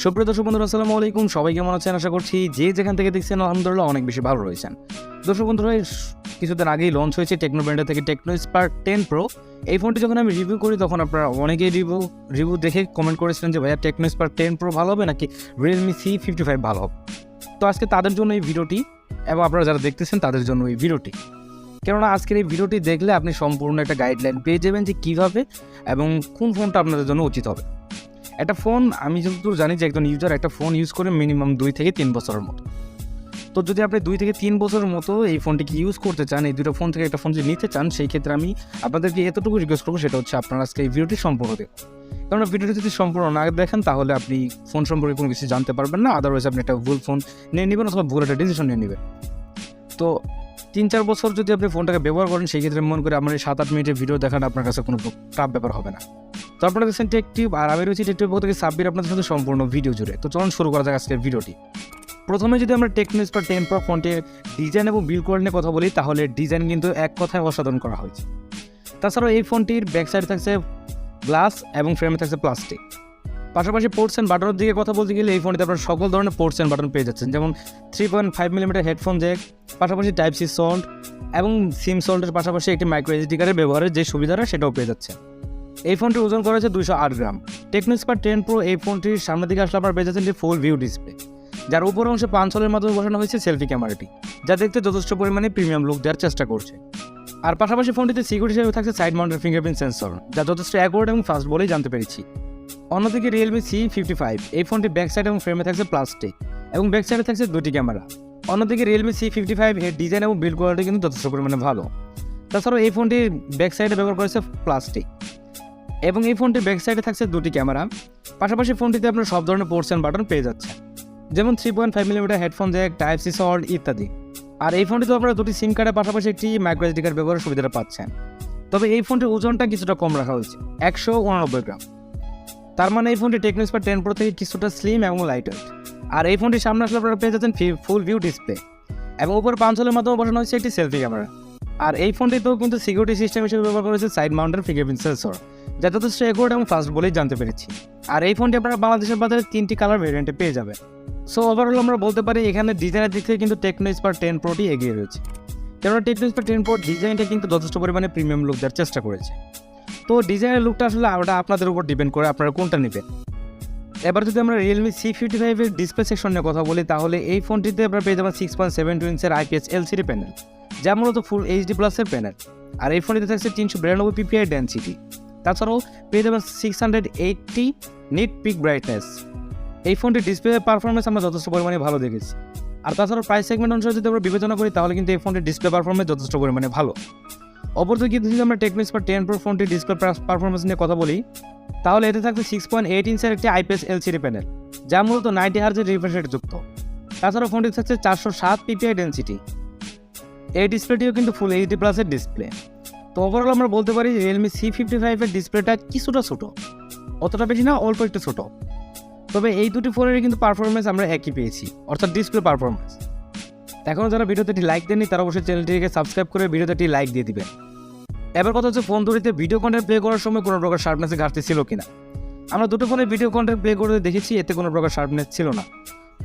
সুপ্রিয় দর্শক বন্ধুরা, আসসালামু আলাইকুম। সবাই কেমন আছেন? আশা করছি যে যেখান থেকে দেখছেন আলহামদুলিল্লাহ অনেক বেশি ভালো রয়েছেন। দর্শক বন্ধুরা, কিছুদিন আগেই লঞ্চ হয়েছে টেকনো ব্র্যান্ডের থেকে টেকনো স্পার্ক 10 প্রো। এই ফোনটি যখন আমি রিভিউ করি তখন আপনারা অনেকেই রিভিউ দেখে কমেন্ট করেছিলেন যে ভাইয়া টেকনো স্পার্ক 10 প্রো ভালো হবে নাকি Realme C55 ভালো হবে। তো আজকে তাদের জন্য এই ভিডিওটি, এবং আপনারা যারা দেখতেছেন তাদের জন্য এই ভিডিওটি। কেননা আজকের এই ভিডিওটি দেখলে আপনি সম্পূর্ণ একটা গাইডলাইন পেয়ে যাবেন যে কীভাবে এবং কোন ফোনটা আপনাদের জন্য উচিত হবে। একটা ফোন, আমি যতদূর জানি যে একজন ইউজার একটা ফোন ইউজ করে মিনিমাম 2 থেকে 3 বছরের মতো। তো যদি আপনি 2 থেকে 3 বছরের মতো এই ফোনটিকে ইউজ করতে চান, এই দুটো ফোন থেকে একটা ফোন যদি নিতে চান, সেই ক্ষেত্রে আমি আপনাদেরকে এতটুকু রিকোয়েস্ট করবো, সেটা হচ্ছে আপনারা আজকে এই ভিডিওটি সম্পূর্ণ দেখুন। কারণ ভিডিওটি যদি সম্পূর্ণ না দেখেন তাহলে আপনি ফোন সম্পর্কে কোনো কিছু জানতে পারবেন না। আদারওয়াইজ আপনি একটা ভুল ফোন নিয়ে নেবেন অথবা ভুল একটা ডিসিশন নিয়ে নেবেন। তো 3-4 বছর যদি আপনি ফোনটাকে ব্যবহার করেন, সেই ক্ষেত্রে মনে করে আমার এই 7-8 মিনিটের ভিডিও দেখাটা আপনার কাছে কোনো টাফ ব্যাপার হবে না। তো আপনারা দেখছেন টেকটিউব, আর আমি রয়েছি টেকটিউব থেকে সাব্বির আপনাদের সাথে সম্পূর্ণ ভিডিও জুড়ে। তো চলুন শুরু করা যাক আজকের ভিডিওটি। প্রথমে যদি আমরা টেকনো স্পার্ক 10 প্রো ফোনটির ডিজাইন এবং বিল্ড কোয়ালিটি নিয়ে কথা বলি, তাহলে ডিজাইন কিন্তু এক কথায় অসাধারণ করা হয়েছে। তাছাড়াও এই ফোনটির ব্যাক সাইডে থাকছে গ্লাস এবং ফ্রেমে থাকছে প্লাস্টিক। পাশাপাশি পোর্টস অ্যান্ড বাটনের দিকে কথা বলতে গেলে এই ফোনটিতে আপনারা সকল ধরনের পোর্টস অ্যান্ড বাটন পেয়ে যাচ্ছেন, যেমন 3.5mm হেডফোন জ্যাক, পাশাপাশি টাইপ সি সল্ট এবং সিম সল্টের পাশাপাশি একটি মাইক্রো এসডি কার্ডের ব্যবহারের যে সুবিধাটা সেটাও পেয়ে যাচ্ছে। এই ফোনটির ওজন করা হয়েছে 208 গ্রাম। টেকনো স্পার্ক 10 প্রো এই ফোনটির সামনের দিকে আসলে আপনারা পেয়ে যাচ্ছেন যে ফুল ভিউ ডিসপ্লে, যার উপর অংশে 5 হলের মাধ্যমে বসানো হয়েছে সেলফি ক্যামেরাটি, যা দেখতে যথেষ্ট পরিমাণে প্রিমিয়াম লুক দেওয়ার চেষ্টা করছে। আর পাশাপাশি ফোনটিতে সিকিউরিটি হিসেবে থাকছে সাইড মাউন্টেড ফিঙ্গারপ্রিন্ট সেন্সর, যা যথেষ্ট অ্যাকুরেট এবং ফাস্ট বলেই জানতে পেরেছি। অন্যদিকে Realme C55 এই ফোনটি ব্যাক সাইড এবং ফ্রেমে থাকছে প্লাস্টিক এবং ব্যাক সাইডে থাকছে 2টি ক্যামেরা। অন্যদিকে Realme C55 এর ডিজাইন এবং বিল্ড কোয়ালিটি কিন্তু যথেষ্ট পরিমাণে ভালো। তাছাড়াও এই ফোনটি ব্যাক সাইডে ব্যবহার করেছে প্লাস্টিক এবং এই ফোনটির ব্যাক সাইডে থাকছে 2টি ক্যামেরা। পাশাপাশি ফোনটিতে আপনার সব ধরনের পোর্টস অ্যান্ড বাটন পেয়ে যাচ্ছে, যেমন 3.5mm headphone Jack, type sea salt ইত্যাদি। আর এই ফোনটিতে আপনারা 2টি সিম কার্ডের পাশাপাশি একটি মাইক্রো এসডি কার্ড ব্যবহারের সুবিধাটা পাচ্ছেন। তবে এই ফোনটির ওজনটা কিছুটা কম রাখা হয়েছে, 189 গ্রাম। তার মানে এই ফোনটি টেকনো স্পার্ক 10 প্রো থেকে কিছুটা স্লিম এবং লাইট ওয়েট। আর এই ফোনটির সামনে আসলে আপনারা পেয়ে যাচ্ছেন ফুল ভিউ ডিসপ্লে এবং উপরে 5 হলের মাধ্যমে বসানো হয়েছে একটি সেলফি ক্যামেরা। আর এই ফোনটিতেও কিন্তু সিকিউরিটি সিস্টেম হিসেবে ব্যবহার করেছে সাইড মাউন্টেড ফিঙ্গারপ্রিন্ট সেন্সর, যা যথেষ্ট অ্যাকুরেট এবং ফাস্ট বলেই জানতে পেরেছি। আর এই ফোনটি আপনারা বাংলাদেশের বাজারে 3টি কালার ভেরিয়েন্টে পেয়ে যাবেন। সো ওভারঅল আমরা বলতে পারি এখানে ডিজাইনের দিক থেকে কিন্তু টেকনো স্পার্ক 10 প্রোটি এগিয়ে রয়েছে, কেননা টেকনো স্পার্ক 10 প্রো ডিজাইনটা কিন্তু যথেষ্ট পরিমাণে প্রিমিয়াম লুক দেওয়ার চেষ্টা করেছে। তো ডিজাইনের লুকটা আসলে ওটা আপনাদের উপর ডিপেন্ড করে আপনারা কোনটা নেবেন। এবার যদি আমরা Realme C55 এর ডিসপ্লে সেকশন নিয়ে কথা বলি, তাহলে এই ফোনটিতে আপনারা পেয়ে যাবেন 6.72 ইঞ্চের IPS LCD প্যানেল, যা মূলত ফুল HD প্লাসের প্যানেল। আর এই ফোনটিতে থাকছে 392 ppi ডেনসিটি। তাছাড়াও পেয়ে যাবেন 680 নিট পিক ব্রাইটনেস। এই ফোনটির ডিসপ্লে পারফরমেন্স আমরা যথেষ্ট পরিমাণে ভালো দেখেছি। আর তাছাড়াও প্রাইস সেগমেন্ট অনুসারে যদি আমরা বিবেচনা করি, তাহলে কিন্তু এই ফোনটির ডিসপ্লে পারফরমেন্স যথেষ্ট পরিমাণে ভালো। অপরদিকে যদি আমরা টেকনো স্পার্ক 10 প্রো ফোনটির ডিসপ্লে পারফরমেন্স নিয়ে কথা বলি, তাহলে এতে থাকছে 6.8 ইঞ্চের একটি IPS LCD প্যানেল, যা মূলত 90 হার্জের রিফ্রেশ রেট যুক্ত। তাছাড়াও ফোনটি থাকছে 407 ppi ডেনসিটি। এই ডিসপ্লেটিও কিন্তু ফুল HD প্লাসের ডিসপ্লে। তো ওভারঅল আমরা বলতে পারি Realme C55 এর ডিসপ্লেটা কিছুটা ছোট, অতটা বেশি না, অল্প একটু ছোট। তবে এই দুটি ফোনেরই কিন্তু পারফরমেন্স আমরা একই পেয়েছি, অর্থাৎ ডিসপ্লে পারফরমেন্স। এখনও যারা ভিডিওতে একটি লাইক দেননি তারা অবশ্যই চ্যানেলটিকে সাবস্ক্রাইব করে ভিডিওতে একটি লাইক দিয়ে দিবেন। এবার কথা হচ্ছে ফোন দুটিতে ভিডিও কন্টেন্ট প্লে করার সময় কোনো প্রকার শার্পনেসে ঘাটতি ছিল কিনা। আমরা দুটো ফোনে ভিডিও কন্টেন্ট প্লে করে দেখেছি, এতে কোনো প্রকার শার্পনেস ছিল না।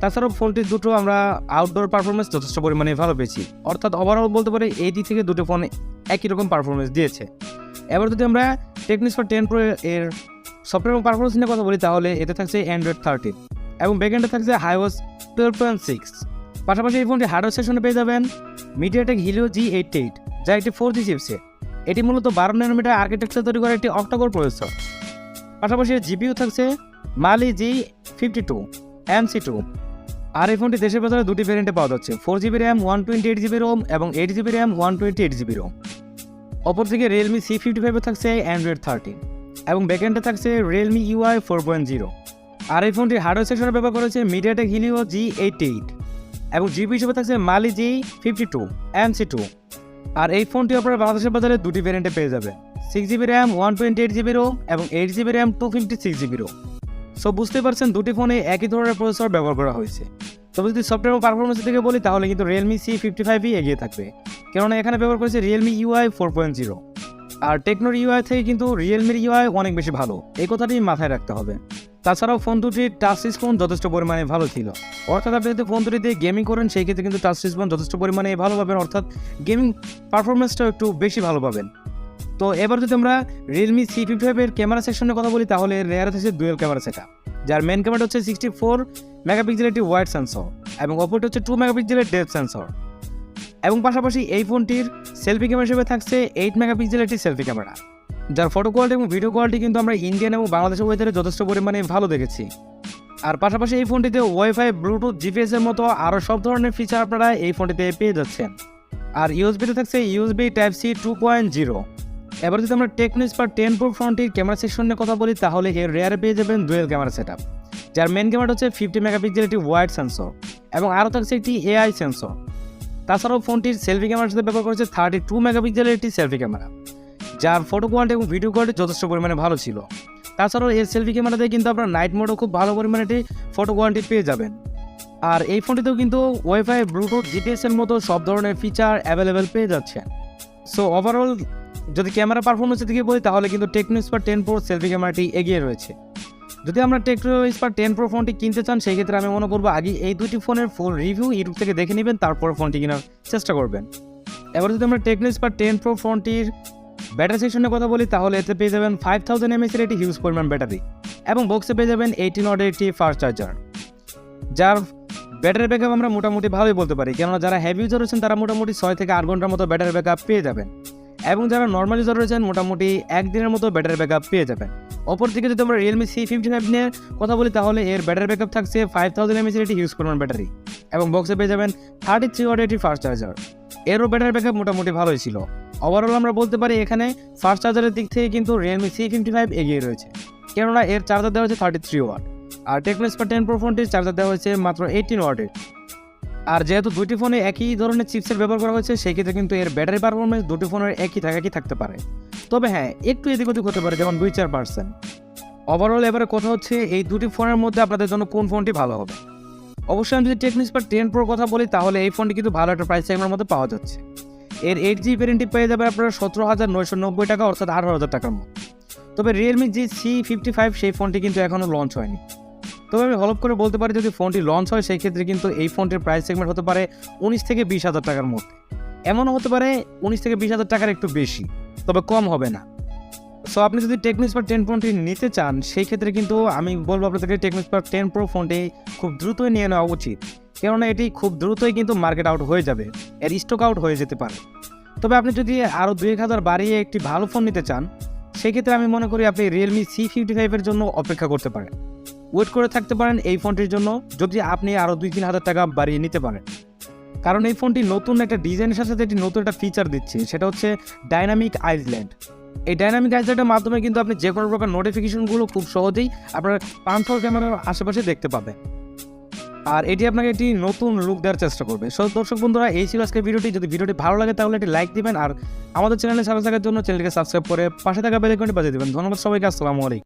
তাছাড়াও ফোনটি দুটো আমরা আউটডোর পারফরমেন্স যথেষ্ট পরিমাণে ভালো পেয়েছি, অর্থাৎ ওভারঅল বলতে পারি এই দিক থেকে দুটো ফোন একই রকম পারফরমেন্স দিয়েছে। এবার যদি আমরা টেকনো স্পার্ক 10 প্রো এর সফটওয়্যার এবং পারফরমেন্স নিয়ে কথা বলি, তাহলে এতে থাকছে Android 13 এবং ব্যাকএন্ডে থাকছে iOS 12.6। পাশাপাশি এই ফোনটি হার্ডওয়্যার সেকশনে পেয়ে যাবেন MediaTek Helio G88, যা একটি 4G চিপসেট। এটি মূলত 12 ন্যানোমিটার আর্কিটেকচার তৈরি করা একটি অক্টাকোর প্রসেসর। পাশাপাশি জিপিইউ থাকছে Mali G52 MC2। আর এই ফোনটি দেশের বাজারে 2টি ভ্যারিয়েন্টে পাওয়া যাচ্ছে, 4GB RAM 128GB ROM এবং 8GB RAM 128GB ROM। অপরদিকে Realme C55 এ থাকছে Android 13 এবং ব্যাকএন্ডে থাকছে Realme UI 4.0। আর এই ফোনটি হার্ডওয়্যার সেকশনে ব্যবহার করেছে MediaTek Helio G88 এবং জিপি হিসেবে থাকছে Mali G52 MC2। আর এই ফোনটি আপনারা বাংলাদেশের বাজারে 2টি ভ্যারিয়েন্টে পেয়ে যাবেন, 6GB RAM 128GB ROM এবং 8GB RAM 256GB ROM। So বুঝতে পারছেন দুটি ফোনে একই ধরনের প্রসেসর ব্যবহার করা হয়েছে। তবে যদি সফটওয়্যার পারফরমেন্স থেকে বলি, তাহলে কিন্তু Realme C55 এগিয়ে থাকবে, কেননা এখানে ব্যবহার করেছে Realme UI 4.0। আর টেকনোর UI থেকে কিন্তু Realme UI অনেক বেশি ভালো, এই কথাটি মাথায় রাখতে হবে। তাছাড়াও ফোন দুটির টাচ রেসপন্স যথেষ্ট পরিমাণে ভালো ছিল। অর্থাৎ আপনি যদি ফোন দুটি দিয়ে গেমিং করেন সেই ক্ষেত্রে কিন্তু টাচ রেসপন্স যথেষ্ট পরিমাণে ভালো পাবেন, অর্থাৎ গেমিং পারফরমেন্সটাও একটু বেশি ভালো পাবেন। তো এবার যদি আমরা Realme C55 এর ক্যামেরা সেকশনের কথা বলি তাহলে রেয়ার আছে ডুয়েল ক্যামেরা সেটআপ, যার মেন ক্যামেরা হচ্ছে 64 মেগাপিক্সেলের একটি ওয়াইড সেন্সর এবং অপরটি হচ্ছে 2 মেগাপিক্সেলের ডেপথ সেন্সর। এবং পাশাপাশি এই ফোনটির সেলফি ক্যামেরা হিসেবে থাকছে 8 মেগাপিক্সেলের একটি সেলফি ক্যামেরা, যার ফটো কোয়ালিটি এবং ভিডিও কোয়ালিটি কিন্তু আমরা ইন্ডিয়ান এবং বাংলাদেশের ওয়েদারে যথেষ্ট পরিমাণে ভালো দেখেছি। আর পাশাপাশি এই ফোনটিতে ওয়াইফাই, ব্লুটুথ, জিপিএস এর মতো আরও সব ধরনের ফিচার আপনারা এই ফোনটিতে পেয়ে যাচ্ছেন। আর ইউএসবিতে থাকছে ইউএসবি Type-C 2.0। এবার যদি আমরা Tecno Spark 10 Pro ফোনটির ক্যামেরা সেকশনের কথা বলি তাহলে এর রেয়ারে পেয়ে যাবেন ডুয়েল ক্যামেরা সেটআপ, যার মেন ক্যামেরা হচ্ছে 50 মেগাপিক্সেলের একটি ওয়াইড সেন্সর এবং আরও থাকছে একটি এআই সেন্সর। তাছাড়াও ফোনটির সেলফি ক্যামেরার সাথে ব্যবহার করেছে 32 মেগাপিক্সেলের একটি সেলফি ক্যামেরা, যার ফটো কোয়ালিটি এবং ভিডিও কোয়ালিটি যথেষ্ট পরিমাণে ভালো ছিল। তাছাড়াও এর সেলফি ক্যামেরাতে কিন্তু আপনার নাইট মোডও খুব ভালো পরিমাণে একটি ফটো কোয়ালিটি পেয়ে যাবেন। আর এই ফোনটিতেও কিন্তু ওয়াইফাই, ব্লুটুথ, জিপিএস এর মতো সব ধরনের ফিচার অ্যাভেলেবেল পেয়ে যাচ্ছেন। সো ওভারঅল যদি ক্যামেরা পারফরমেন্সের দিকে বলি তাহলে কিন্তু Tecno Spark 10 Pro সেলফি ক্যামেরাটি এগিয়ে রয়েছে। যদি আমরা Tecno Spark 10 Pro ফোনটি কিনতে চান সেই ক্ষেত্রে আমি মনে করবো আগে এই দুটি ফোনের ফুল রিভিউ ইউটিউব থেকে দেখে নেবেন, তারপর ফোনটি কেনার চেষ্টা করবেন। এবার যদি আমরা Tecno Spark 10 Pro ফোনটির ব্যাটারি সেকশনের কথা বলি তাহলে এতে পেয়ে যাবেন 5000 mAh এর একটি হিউজ পরিমাণ ব্যাটারি এবং বক্সে পেয়ে যাবেন 18 ওয়াটের একটি ফাস্ট চার্জার, যার ব্যাটারি ব্যাকআপ আমরা মোটামুটি ভালোই বলতে পারি, কেননা যারা হেভি ইউজার রয়েছেন তারা মোটামুটি 6 থেকে 8 ঘন্টার মতো ব্যাটারি ব্যাকআপ পেয়ে যাবেন এবং যারা নর্মাল ইউজার রয়েছেন মোটামুটি একদিনের মতো ব্যাটারি ব্যাকআপ পেয়ে যাবেন। অপরদিকে যদি আমরা Realme C55 নিয়ে কথা বলি তাহলে এর ব্যাটারি ব্যাকআপ থাকছে 5000 mAh এর একটি হিউজ পরিমাণ ব্যাটারি এবং বক্সে পেয়ে যাবেন 33 ওয়াটের একটি ফাস্ট চার্জার। এরও ব্যাটারি ব্যাকআপ মোটামুটি ভালোই ছিল। ওভারঅল আমরা বলতে পারি এখানে ফাস্ট চার্জারের দিক থেকে কিন্তু Realme C55 এগিয়ে রয়েছে, কেননা এর চার্জার দেওয়া হয়েছে 33 ওয়াট আর Tecno Spark 10 Pro ফোনটির চার্জার দেওয়া হয়েছে মাত্র 18 ওয়াটের। আর যেহেতু দুটি ফোনে একই ধরনের চিপসেট ব্যবহার করা হয়েছে সেই ক্ষেত্রে কিন্তু এর ব্যাটারি পারফরমেন্স দুটি ফোনের একই থাকতে পারে, তবে হ্যাঁ একটু এদিক ওদিক হতে পারে, যেমন 2-4%। ওভারঅল এবারে কথা হচ্ছে এই দুটি ফোনের মধ্যে আপনাদের জন্য কোন ফোনটি ভালো হবে। অবশ্যই আমি যদি Tecno Spark 10 Pro কথা বলি তাহলে এই ফোনটি কিন্তু ভালো একটা প্রাইস সেগমেন্টের মধ্যে পাওয়া যাচ্ছে। এর 8GB ভ্যারিয়েন্টটি পেয়ে যাবে আপনারা 17,990 টাকা, অর্থাৎ 18,000 টাকার মতো। তবে Realme C55 সেই ফোনটি কিন্তু এখনও লঞ্চ হয়নি। তবে আমি হলপ করে বলতে পারি যদি ফোনটি লঞ্চ হয় সেই ক্ষেত্রে কিন্তু এই ফোনটির প্রাইস সেগমেন্ট হতে পারে 19 থেকে 20,000 টাকার মধ্যে, এমনও হতে পারে 19 থেকে 20,000 টাকার একটু বেশি, তবে কম হবে না। সো আপনি যদি Tecno Spark 10 ফোনটি নিতে চান সেই ক্ষেত্রে কিন্তু আমি বলবো আপনাদেরকে Tecno Spark 10 Pro ফোনটি খুব দ্রুতই নিয়ে নেওয়া উচিত, কেননা এটি খুব দ্রুতই কিন্তু মার্কেট আউট হয়ে যাবে, এর স্টক আউট হয়ে যেতে পারে। তবে আপনি যদি আরও 2,000 বাড়িয়ে একটি ভালো ফোন নিতে চান সেই ক্ষেত্রে আমি মনে করি আপনি Realme C55 এর জন্য অপেক্ষা করতে পারেন, ওয়েট করে থাকতে পারেন এই ফোনটির জন্য, যদি আপনি আরও 2-3 হাজার টাকা বাড়িয়ে নিতে পারেন। কারণ এই ফোনটি নতুন একটা ডিজাইনের সাথে সাথে একটি নতুন একটা ফিচার দিচ্ছে, সেটা হচ্ছে ডাইনামিক আইল্যান্ড। এই ডাইনামিক আইল্যান্ডের মাধ্যমে কিন্তু আপনি যে কোনো প্রকার নোটিফিকেশনগুলো খুব সহজেই আপনার পাঁচশো ক্যামেরার আশেপাশে দেখতে পাবেন, আর এটি আপনাকে একটি নতুন লুক দেওয়ার চেষ্টা করবে। সো দর্শক বন্ধুরা, এই ছিল আজকের ভিডিওটি। যদি ভিডিওটি ভালো লাগে তাহলে একটি লাইক দিবেন আর আমাদের চ্যানেলে সাথে থাকার জন্য চ্যানেলটিকে সাবস্ক্রাইব করে পাশে থাকা বেল আইকনটি বাজিয়ে দিবেন। ধন্যবাদ সবাইকে, আসসালামু আলাইকুম।